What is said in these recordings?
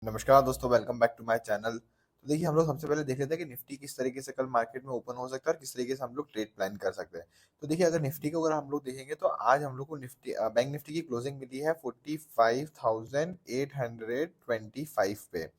नमस्कार दोस्तों, welcome back to my channel. तो देखिए, हम लोग सबसे पहले देख लेते हैं कि निफ्टी किस तरीके से कल मार्केट में ओपन हो सकता है और किस तरीके से हम लोग ट्रेड प्लान कर सकते हैं। तो देखिए, अगर निफ्टी को अगर हम लोग देखेंगे तो आज हम लोग को निफ्टी बैंक निफ्टी की क्लोजिंग मिली है 45,825 पे।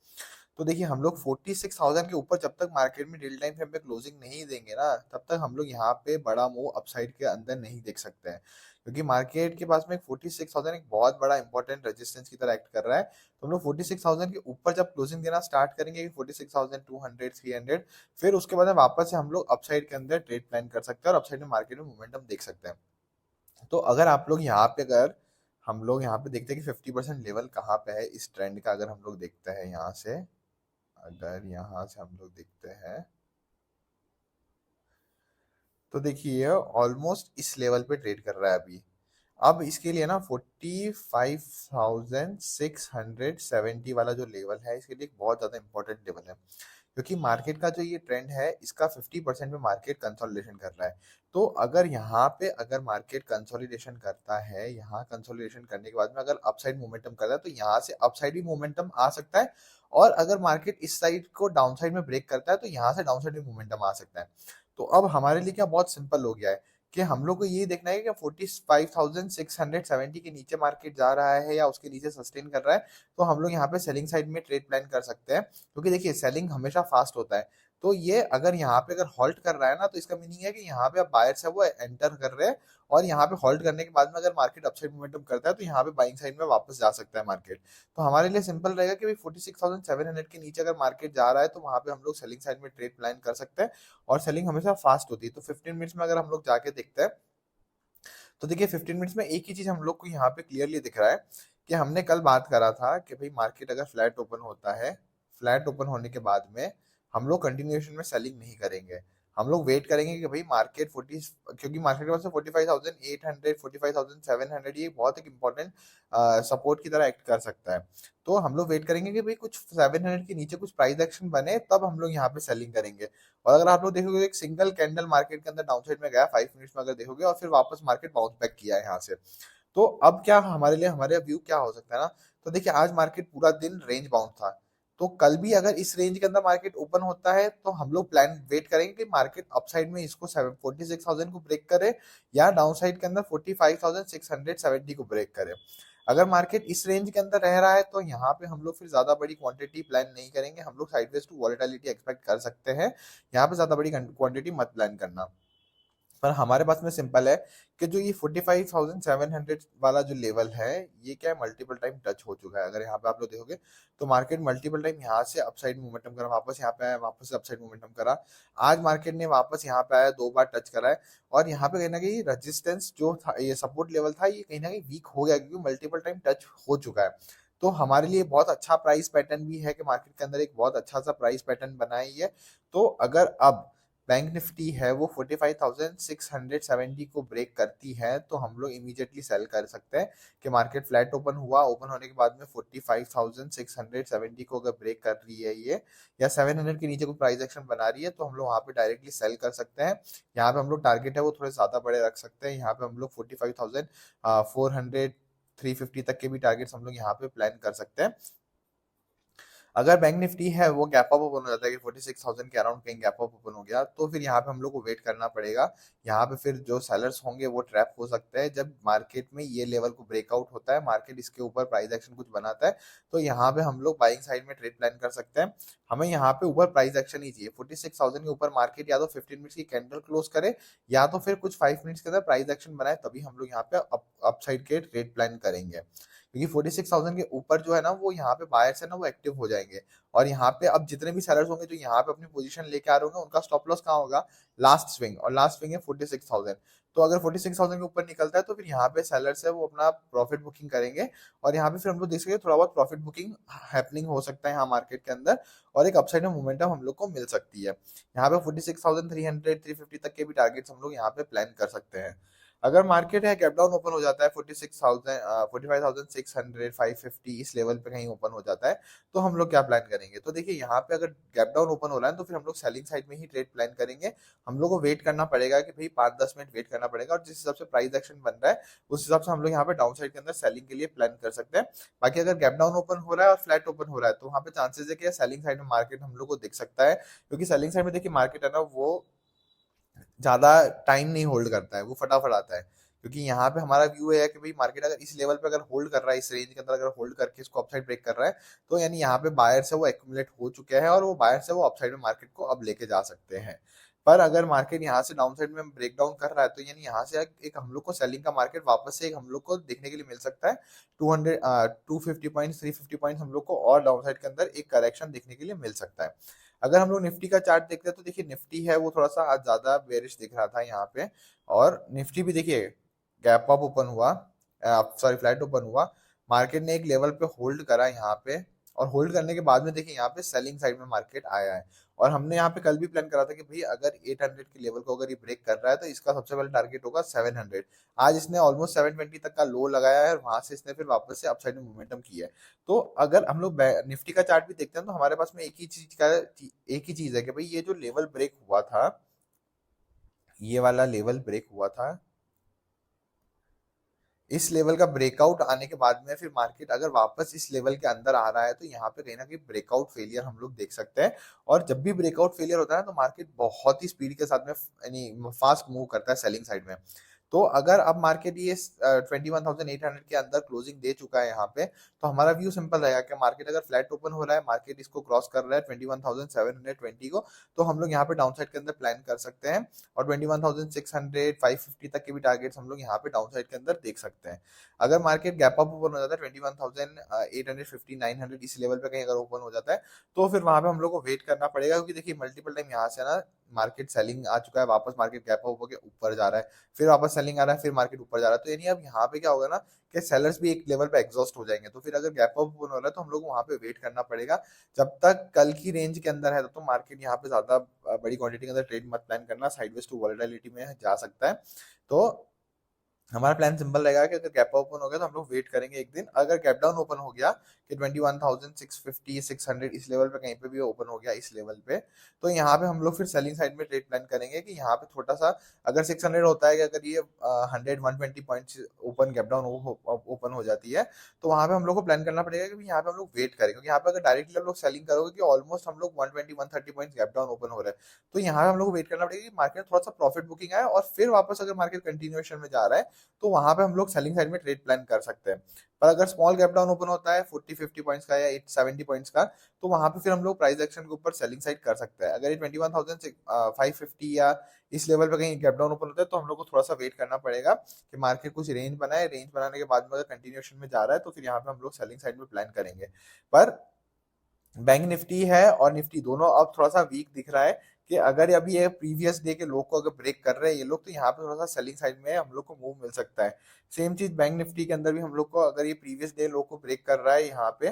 तो देखिए, हम लोग 46,000 के ऊपर जब तक मार्केट में रियल टाइम फ्रेम पे क्लोजिंग नहीं देंगे ना, तब तक हम लोग यहाँ पे बड़ा मूव अपसाइड के अंदर नहीं देख सकते हैं, क्योंकि मार्केट के पास में 46,000 एक बहुत बड़ा इंपॉर्टेंट रेजिस्टेंस की तरह एक्ट कर रहा है। तो हम लोग 46,000 के ऊपर जब क्लोजिंग देना स्टार्ट करेंगे 46,200 300, फिर उसके बाद में वापस से हम लोग अपसाइड के अंदर ट्रेड प्लान कर सकते हैं और अपसाइड में मार्केट में मोमेंटम देख सकते हैं। तो अगर आप लोग यहाँ पे अगर हम लोग यहाँ पे देखते हैं कि 50% लेवल कहाँ पे है इस ट्रेंड का, अगर हम लोग देखते हैं यहाँ से, अगर यहाँ से हम लोग देखते हैं तो देखिए ऑलमोस्ट इस लेवल पे ट्रेड कर रहा है अभी। अब इसके लिए ना 45,670 वाला जो लेवल है, इसके लिए एक बहुत ज्यादा इंपॉर्टेंट लेवल है, क्योंकि मार्केट का जो ये ट्रेंड है इसका 50% में मार्केट कंसोलिडेशन कर रहा है। तो अगर यहाँ पे अगर मार्केट कंसोलिडेशन करता है, यहाँ कंसोलिडेशन करने के बाद में अगर अपसाइड मोमेंटम कर रहा है तो यहाँ से अपसाइड भी मोमेंटम आ सकता है, और अगर मार्केट इस साइड को डाउन साइड में ब्रेक करता है तो यहाँ से डाउन साइड में मोमेंटम आ सकता है। तो अब हमारे लिए क्या बहुत सिंपल हो गया है कि हम लोग को ये देखना है कि 45,670 के नीचे मार्केट जा रहा है या उसके नीचे सस्टेन कर रहा है, तो हम लोग यहाँ पे सेलिंग साइड में ट्रेड प्लान कर सकते हैं, क्योंकि देखिए सेलिंग हमेशा फास्ट होता है। तो ये अगर यहाँ पे अगर हॉल्ट कर रहा है ना, तो इसका मीनिंग है कि यहाँ पे अब बायर्स है वो एंटर कर रहे हैं, और यहाँ पे हॉल्ट करने के बाद में अगर मार्केट अपसाइड मोमेंटम करता है तो यहाँ पे बाइंग साइड में वापस जा सकता है मार्केट। तो हमारे लिए सिंपल रहेगा कि भाई 46,700 के नीचे अगर मार्केट जा रहा है तो वहां पे हम लोग सेलिंग साइड में ट्रेड प्लान कर सकते हैं, और सेलिंग हमेशा फास्ट होती है। तो 15 मिनट्स में अगर हम लोग जाके देखते हैं तो देखिए 15 मिनट्स में एक ही चीज हम लोग को यहाँ पे क्लियरली दिख रहा है कि हमने कल बात करा था कि भाई मार्केट अगर फ्लैट ओपन होता है, फ्लैट ओपन होने के बाद में हम लोग कंटिन्यूएशन में सेलिंग नहीं करेंगे। हम लोग वेट करेंगे कि भाई मार्केट 40, क्योंकि मार्केट के पास 45,800 45,700 ये बहुत एक इंपॉर्टेंट सपोर्ट की तरह एक्ट कर सकता है। तो हम लोग वेट करेंगे कि भाई कुछ 700 के नीचे कुछ प्राइस एक्शन बने, तब हम लोग यहाँ पे सेलिंग करेंगे। और अगर आप लोग देखोगे एक सिंगल कैंडल मार्केट के अंदर डाउन साइड में गया 5 मिनट्स में अगर देखोगे, और फिर वापस मार्केट बाउंस बैक किया है यहाँ से। तो अब क्या हमारे लिए हमारे व्यू क्या हो सकता है ना, तो देखिए आज मार्केट पूरा दिन रेंज बाउंड था। तो कल भी अगर इस रेंज के अंदर मार्केट ओपन होता है तो हम लोग प्लान वेट करेंगे कि मार्केट अपसाइड में इसको 46,000 को ब्रेक करे, या डाउन साइड के अंदर 45,670 को ब्रेक करे। अगर मार्केट इस रेंज के अंदर रह रहा है तो यहाँ पे हम लोग फिर ज्यादा बड़ी क्वांटिटी प्लान नहीं करेंगे, हम लोग साइडवेज टू वॉलेटिलिटी एक्सपेक्ट कर सकते हैं। यहाँ पे ज्यादा बड़ी क्वांटिटी मत प्लान करना। पर हमारे पास में सिंपल है कि जो ये 45,700 वाला जो लेवल है, ये क्या है, मल्टीपल टाइम टच हो चुका है। अगर यहाँ पे आप लोग देखोगे तो मार्केट मल्टीपल टाइम यहाँ से अपसाइड मोमेंटम करा, वापस यहाँ पे आया, वापस से अपसाइड मोमेंटम करा। आज मार्केट ने वापस यहाँ पे आया, 2 बार टच करा है, और यहाँ पे कहीं ना कहीं रेजिस्टेंस जो था, ये सपोर्ट लेवल था, ये कहीं ना कहीं वीक हो गया क्योंकि मल्टीपल टाइम टच हो चुका है। तो हमारे लिए बहुत अच्छा प्राइस पैटर्न भी है कि मार्केट के अंदर एक बहुत अच्छा सा प्राइस पैटर्न बनाई है। तो अगर अब बैंक निफ्टी है वो 45,670 को ब्रेक करती है तो हम लोग इमीडिएटली सेल कर सकते हैं कि मार्केट फ्लैट ओपन हुआ, ओपन होने के बाद में 45,670 को अगर ब्रेक कर रही है ये, या 700 के नीचे कोई प्राइस एक्शन बना रही है, तो हम लोग वहां पे डायरेक्टली सेल कर सकते हैं। यहाँ पे हम लोग टारगेट है वो थोड़े ज्यादा बड़े रख सकते हैं, यहाँ पे हम लोग 45,400 350 तक के भी टारगेट्स हम लोग यहाँ पे प्लान कर सकते हैं। अगर बैंक निफ्टी है वो गैप अप ओपन हो जाता है कि 46,000 के अराउंड कहीं गैप अप ओपन हो गया, तो फिर यहाँ पे हम लोग को वेट करना पड़ेगा। यहाँ पे फिर जो सेलर्स होंगे वो ट्रैप हो सकते हैं जब मार्केट में ये लेवल को ब्रेकआउट होता है, मार्केट इसके ऊपर प्राइस एक्शन कुछ बनाता है, तो यहाँ पे हम लोग बाइंग साइड में ट्रेड प्लान कर सकते हैं। हमें यहाँ पे ऊपर प्राइस एक्शन ही चाहिए, 46,000 के ऊपर मार्केट या तो 15 मिनट्स की कैंडल क्लोज करे, या तो फिर कुछ 5 मिनट्स के अंदर प्राइस एक्शन बनाए, तभी हम लोग यहाँ पे अपसाइड के ट्रेड प्लान करेंगे। क्योंकि 46,000 के ऊपर जो है ना, वो यहाँ पे बायर्स है ना वो एक्टिव हो जाएंगे, और यहाँ पे अब जितने भी सेलर्स होंगे जो यहाँ पे अपनी पोजीशन लेके आ रहे होंगे, उनका स्टॉप लॉस कहाँ होगा, लास्ट स्विंग, और लास्ट स्विंग है 46,000। तो अगर 46,000 के ऊपर निकलता है तो फिर यहाँ पे सेलर्स है वो अपना प्रॉफिट बुकिंग करेंगे, और यहाँ पे फिर हम लोग देख सकते हैं थोड़ा बहुत प्रॉफिट बुकिंग हैपनिंग हो सकता है यहाँ मार्केट के अंदर, और एक अपसाइड में मोमेंटम हम लोग को मिल सकती है। यहाँ पे 46,300 350 तक के भी टारगेट्स हम लोग यहाँ पे प्लान कर सकते हैं। अगर मार्केट है गैप डाउन ओपन हो जाता है 46,000 45,600 550 इस लेवल पे कहीं ओपन हो जाता है, तो हम लोग क्या प्लान करेंगे? तो देखिए यहाँ पे अगर गैप डाउन ओपन हो रहा है तो फिर हम लोग सेलिंग साइड में ही ट्रेड प्लान करेंगे। हम लोग को वेट करना पड़ेगा कि भाई 5-10 मिनट वेट करना पड़ेगा, और जिस हिसाब से प्राइस एक्शन बन रहा है उस हिसाब से हम लोग यहाँ पे डाउन साइड के अंदर सेलिंग के लिए प्लान कर सकते हैं। बाकी अगर गैप डाउन ओपन हो रहा है और फ्लैट ओपन हो रहा है तो वहाँ पे चांसेस है कि सेलिंग साइड में मार्केट हम लोग को दिख सकता है, क्योंकि सेलिंग साइड में देखिए मार्केट है ना वो ज्यादा टाइम नहीं होल्ड करता है, वो फटाफट आता है। क्योंकि यहाँ पे हमारा व्यू है कि भाई मार्केट अगर इस लेवल पे अगर होल्ड कर रहा है, इस रेंज के अंदर अगर होल्ड करके इसको अपसाइड ब्रेक कर रहा है, तो यानी यहाँ पे बायर से वो एक्यूमुलेट हो चुके हैं और वो बायर से वो अपसाइड में मार्केट को अब लेके जा सकते हैं। पर अगर मार्केट यहाँ से डाउन साइड में ब्रेक डाउन कर रहा है तो यानी यहाँ से एक हम लोग को सेलिंग का मार्केट वापस से एक हम लोग को देखने के लिए मिल सकता है। 250 पॉइंट 350 पॉइंट हम लोग को और डाउन साइड के अंदर एक करेक्शन देखने के लिए मिल सकता है। अगर हम लोग निफ्टी का चार्ट देखते हैं तो देखिए निफ्टी है वो थोड़ा सा आज ज्यादा बेरिश दिख रहा था यहाँ पे, और निफ्टी भी देखिए गैप अप ओपन हुआ, सॉरी फ्लैट ओपन हुआ, मार्केट ने एक लेवल पे होल्ड करा यहाँ पे, और होल्ड करने के बाद में देखिए यहाँ पे सेलिंग साइड में मार्केट आया है। और हमने यहाँ पे कल भी प्लान करा था कि भाई अगर 800 के लेवल को अगर ये ब्रेक कर रहा है तो इसका सबसे पहले टारगेट होगा 700। आज इसने ऑलमोस्ट 720 तक का लो लगाया है और वहां से इसने फिर वापस से अपसाइड में मोमेंटम किया है। तो अगर हम लोग निफ्टी का चार्ट भी देखते हैं तो हमारे पास में एक ही चीज है कि भाई ये जो लेवल ब्रेक हुआ था, ये वाला लेवल ब्रेक हुआ था, इस लेवल का ब्रेकआउट आने के बाद में फिर मार्केट अगर वापस इस लेवल के अंदर आ रहा है तो यहाँ पे कहीं ना कहीं ब्रेकआउट फेलियर हम लोग देख सकते हैं। और जब भी ब्रेकआउट फेलियर होता है तो मार्केट बहुत ही स्पीड के साथ में यानी फास्ट मूव करता है सेलिंग साइड में। तो अगर अब मार्केट ये 21,800 के अंदर क्लोजिंग दे चुका है यहाँ पे, तो हमारा व्यू सिंपल रहेगा कि मार्केट अगर फ्लैट ओपन हो रहा है, मार्केट इसको क्रॉस कर रहा है 21,720 को, तो हम लोग यहाँ पे डाउन साइड के अंदर प्लान कर सकते हैं। और 21,600 550 तक के भी टारगेट्स हम लोग यहाँ पे डाउन साइड के अंदर देख सकते हैं। अगर मार्केट गैप अप ओपन हो जाता है 21,850 900 इस लेवल पे कहीं अगर ओपन हो जाता है, तो फिर वहां पे हम लोग को वेट करना पड़ेगा, क्योंकि देखिए मल्टीपल टाइम यहाँ से ना मार्केट सेलिंग आ चुका है, वापस मार्केट गैप अप होकर ऊपर जा रहा है, फिर वापस सेलिंग आ रहा है, फिर मार्केट ऊपर जा रहा है। तो यानी अब यहाँ पे क्या होगा ना कि सेलर्स भी एक लेवल पे एग्जॉस्ट हो जाएंगे। तो फिर अगर गैप अप ओपन हो रहा है तो हम लोग को वहां पे वेट करना पड़ेगा। जब तक कल की रेंज के अंदर है तब तो मार्केट यहाँ पे ज्यादा बड़ी क्वांटिटी के अंदर ट्रेड मत प्लान करना, साइडवेज टू वॉलेटिलिटी में जा सकता है। तो हमारा प्लान सिंपल रहेगा कि अगर गैप ओपन हो गया तो हम लोग वेट करेंगे एक दिन। अगर गैप डाउन ओपन हो गया कि 21,650 600 इस लेवल पे कहीं पे भी ओपन हो गया इस लेवल पे, तो यहाँ पे हम लोग फिर सेलिंग साइड में ट्रेड प्लान करेंगे कि यहाँ पे छोटा सा अगर 600 होता है कि अगर ये 100 120 points open gap down open हो जाती है, तो वहां पे हम लोग को प्लान करना पड़ेगा कि यहाँ पे हम लोग वेट करेंगे, क्योंकि यहाँ पे अगर डायरेक्टली हम लोग सेलिंग करोगे कि ऑलमोस्ट हम लोग 120 130 पॉइंट्स गैप डाउन ओपन हो रहा है, तो यहाँ पे हम लोग को वेट करना पड़ेगा कि मार्केट थोड़ा सा प्रॉफिट बुकिंग आए और फिर वापस अगर मार्केट कंटिन्यूएशन में जा रहा है तो वहां पे हम लोग सेलिंग साइड में ट्रेड प्लान कर सकते हैं। पर अगर स्मॉल गैप डाउन ओपन होता है 40-50 पॉइंट्स का या 70 पॉइंट्स का, तो वहां पे फिर हम लोग प्राइस एक्शन के ऊपर सेलिंग साइड कर सकते हैं। अगर ये 21,550 या इस लेवल पे कहीं गैप डाउन ओपन होता है तो हम लोग को थोड़ा सा वेट करना पड़ेगा कि मार्केट कुछ रेंज बनाए, रेंज बनाने के बाद में अगर कंटिन्यूएशन में जा रहा है तो फिर यहाँ पे हम लोग सेलिंग साइड में प्लान करेंगे। पर बैंक निफ्टी है और निफ्टी दोनों अब थोड़ा सा वीक दिख रहा है कि अगर अभी ये प्रीवियस डे के लोग को अगर ब्रेक कर रहे हैं ये लोग, तो यहाँ पे थोड़ा सा सेलिंग साइड में हम लोग को मूव मिल सकता है। सेम चीज बैंक निफ्टी के अंदर भी हम लोग को अगर ये प्रीवियस डे लो को ब्रेक कर रहा है यहाँ पे,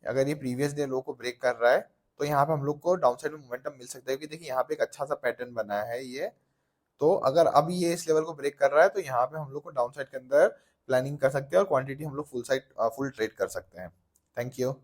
अगर ये प्रीवियस डे लो को ब्रेक कर रहा है तो यहाँ पे हम लोग को डाउन साइड में मोमेंटम मिल सकता है, क्योंकि देखिए यहाँ पे एक अच्छा सा पैटर्न बना है ये। तो अगर अभी ये इस लेवल को ब्रेक कर रहा है तो यहाँ पे हम लोग को डाउन साइड के अंदर प्लानिंग कर सकते हैं और क्वांटिटी हम लोग फुल ट्रेड कर सकते हैं। Thank you.